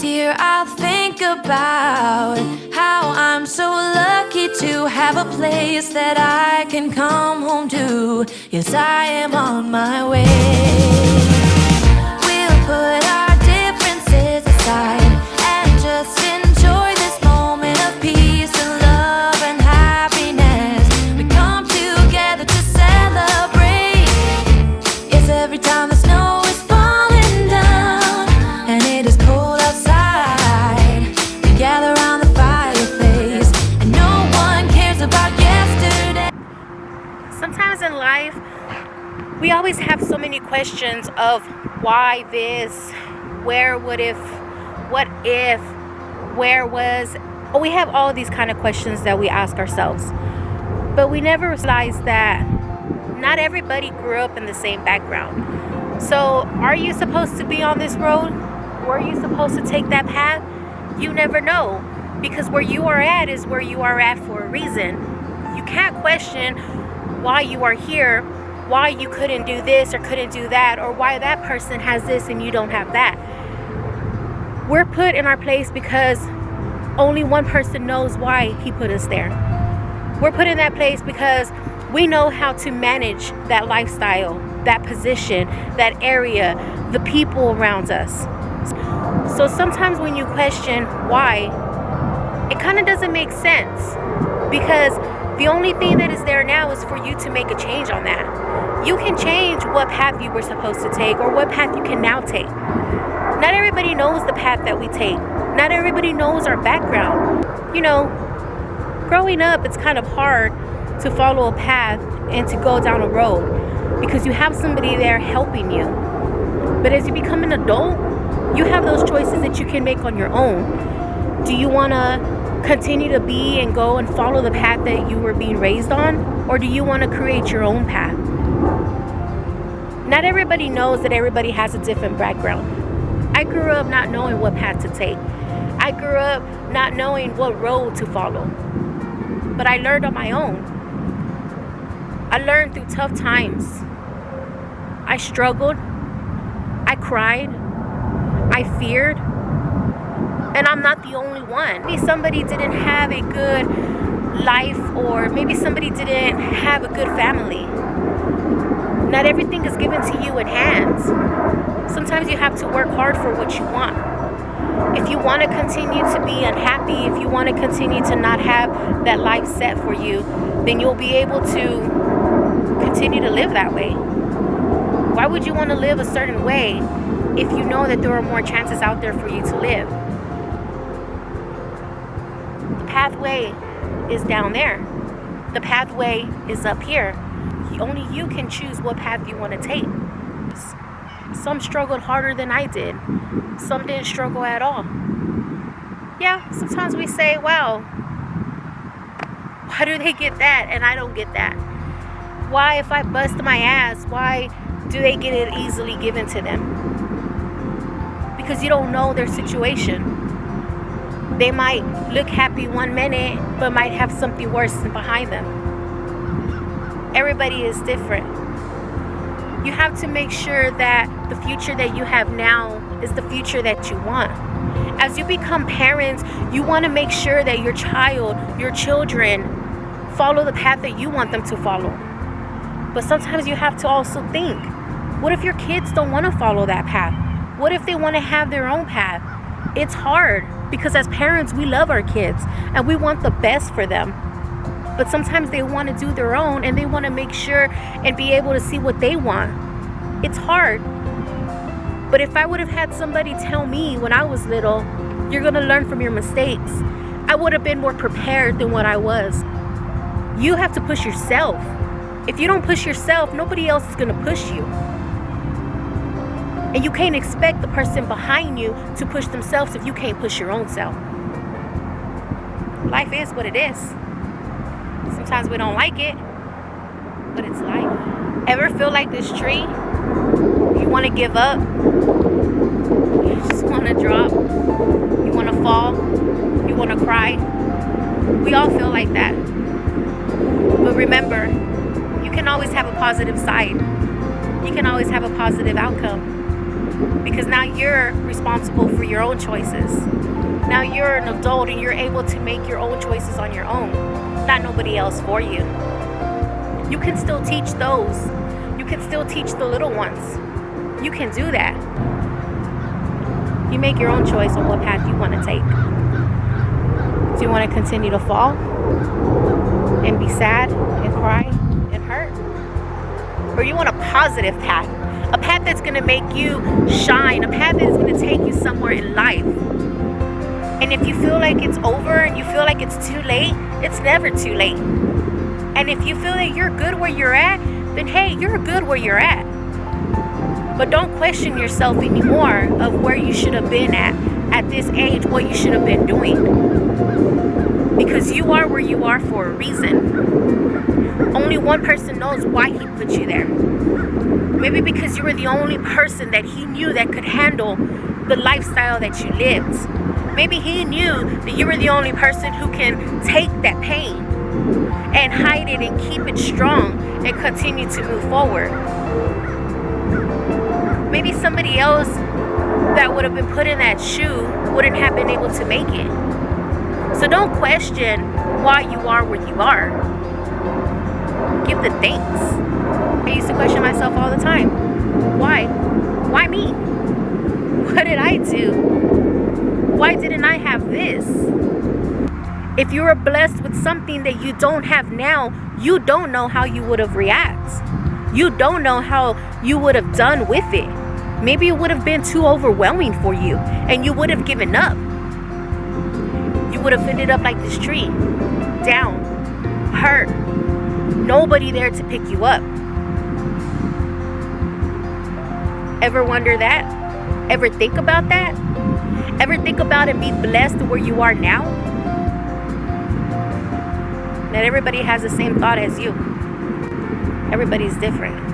year I'll think about how I'm so lucky to have a place that I can come home to. Yes, I am on my way. We'll put our differences aside and just enjoy this moment of peace and love and happiness. We come together to celebrate. Yes, every time the snow is falling down and it is cold outside, we gather around the fireplace and no one cares about yesterday. Sometimes in life, we always have so many questions of why this, where, what if, where was. We have all these kind of questions that we ask ourselves. But we never realize that not everybody grew up in the same background. So are you supposed to be on this road? Were you supposed to take that path? You never know, because where you are at is where you are at for a reason. You can't question why you are here, why you couldn't do this or couldn't do that, or why that person has this and you don't have that. We're put in our place because only one person knows why he put us there. We're put in that place because we know how to manage that lifestyle, that position, that area, the people around us. So sometimes when you question why, it kind of doesn't make sense, because the only thing that is there now is for you to make a change on that. You can change what path you were supposed to take or what path you can now take. Not everybody knows the path that we take. Not everybody knows our background. You know, growing up, it's kind of hard to follow a path and to go down a road because you have somebody there helping you. But as you become an adult, you have those choices that you can make on your own. Do you want to continue to be and go and follow the path that you were being raised on, or do you want to create your own path? Not everybody knows that everybody has a different background. I grew up not knowing what path to take. I grew up not knowing what road to follow. But I learned on my own. I learned through tough times. I struggled. I cried. I feared. And I'm not the only one. Maybe somebody didn't have a good life, or maybe somebody didn't have a good family. Not everything is given to you in hands. Sometimes you have to work hard for what you want. If you want to continue to be unhappy, if you want to continue to not have that life set for you, then you'll be able to continue to live that way. Why would you want to live a certain way if you know that there are more chances out there for you to live? The pathway is down there. The pathway is up here. Only you can choose what path you want to take. Some struggled harder than I did. Some didn't struggle at all. Yeah, sometimes we say, wow, why do they get that and I don't get that? Why, if I bust my ass, why do they get it easily given to them? Because you don't know their situation. They might look happy one minute, but might have something worse behind them. Everybody is different. You have to make sure that the future that you have now is the future that you want. As you become parents, you want to make sure that your child, your children, follow the path that you want them to follow. But sometimes you have to also think, what if your kids don't want to follow that path? What if they want to have their own path? It's hard, because as parents, we love our kids and we want the best for them. But sometimes they want to do their own, and they want to make sure and be able to see what they want. It's hard. But if I would have had somebody tell me when I was little, you're going to learn from your mistakes, I would have been more prepared than what I was. You have to push yourself. If you don't push yourself, nobody else is going to push you. And you can't expect the person behind you to push themselves if you can't push your own self. Life is what it is. Sometimes we don't like it, but it's life. Ever feel like this tree? You want to give up? You just want to drop? You want to fall? You want to cry? We all feel like that. But remember, you can always have a positive side. You can always have a positive outcome. because now you're responsible for your own choices. Now you're an adult and you're able to make your own choices on your own, not nobody else for you. You can still teach those. You can still teach the little ones. You can do that. You make your own choice on what path you want to take. Do you want to continue to fall and be sad and cry and hurt? Or you want a positive path? A path that's going to make you shine. A path that's going to take you somewhere in life. And if you feel like it's over and you feel like it's too late, it's never too late. And if you feel that you're good where you're at, then hey, you're good where you're at. But don't question yourself anymore of where you should have been at this age, what you should have been doing. Because you are where you are for a reason. Only one person knows why he put you there. Maybe because you were the only person that he knew that could handle the lifestyle that you lived. Maybe he knew that you were the only person who can take that pain and hide it and keep it strong and continue to move forward. Maybe somebody else that would have been put in that shoe wouldn't have been able to make it. So don't question why you are where you are. Give the thanks. I used to question myself all the time. Why? Why me? What did I do? Why didn't I have this? If you were blessed with something that you don't have now, you don't know how you would have reacted. You don't know how you would have done with it. Maybe it would have been too overwhelming for you and you would have given up. You would have ended up like this tree, down, hurt, nobody there to pick you up. Ever wonder that? Ever think about that? Ever think about and be blessed where you are now? Not everybody has the same thought as you. Everybody's different.